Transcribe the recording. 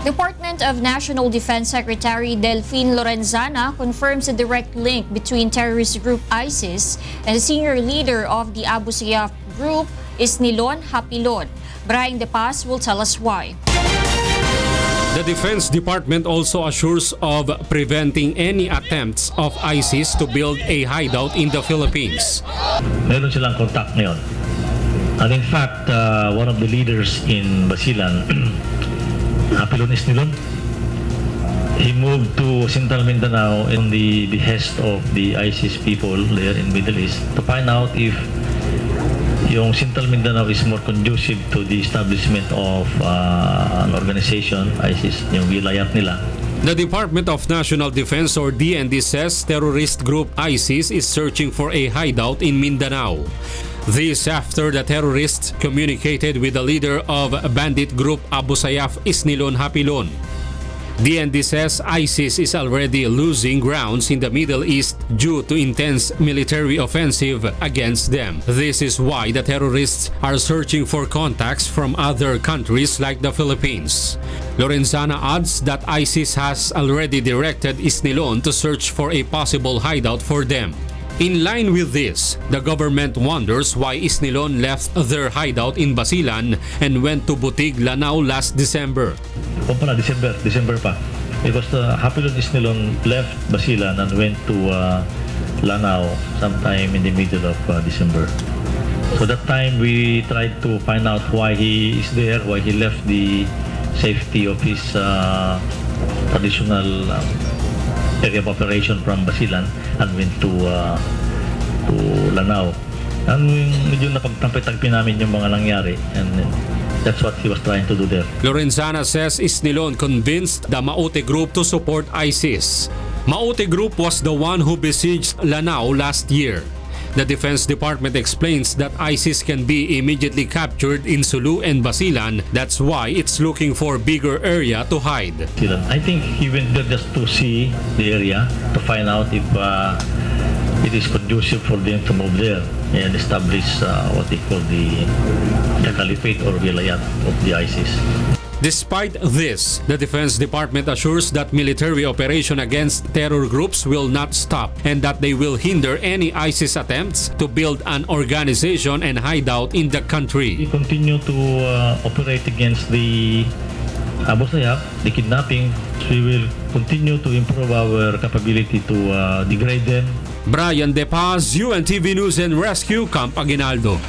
Department of National Defense Secretary Delphine Lorenzana confirms a direct link between terrorist group ISIS and the senior leader of the Abu Sayyaf group, Isnilon Hapilon. Brian De Paz will tell us why. The Defense Department also assures of preventing any attempts of ISIS to build a hideout in the Philippines. Meron silang contact ngayon. And in fact, one of the leaders in Basilan, Hapilon Isnilon, he moved to Central Mindanao on the behest of the ISIS people there in Middle East to find out if yung Central Mindanao is more conducive to the establishment of an organization, ISIS, yung wilayat nila. The Department of National Defense or DND says terrorist group ISIS is searching for a hideout in Mindanao. This after the terrorists communicated with the leader of bandit group Abu Sayyaf, Isnilon Hapilon. DND says ISIS is already losing grounds in the Middle East due to intense military offensive against them. This is why the terrorists are searching for contacts from other countries like the Philippines. Lorenzana adds that ISIS has already directed Isnilon to search for a possible hideout for them. In line with this, the government wonders why Isnilon left their hideout in Basilan and went to Butig, Lanao last December. Pala, December pa. Because Hapilon Isnilon left Basilan and went to Lanao sometime in the middle of December. So that time we tried to find out why he is there, why he left the safety of his traditional area of operation from Basilan and went to Lanao. And medyo napagtampay-tagpi namin yung mga nangyari, and that's what he was trying to do there. Lorenzana says Isnilon convinced the Maute Group to support ISIS. Maute Group was the one who besieged Lanao last year. The Defense Department explains that ISIS can be immediately captured in Sulu and Basilan. That's why it's looking for bigger area to hide. I think he went there just to see the area, to find out if it is conducive for them to move there and establish what they call the caliphate or wilayat of the ISIS. Despite this, the Defense Department assures that military operation against terror groups will not stop and that they will hinder any ISIS attempts to build an organization and hideout in the country. We continue to operate against the Abu Sayyaf, the kidnapping. We will continue to improve our capability to degrade them. Brian De Paz, UNTV News and Rescue, Camp Aguinaldo.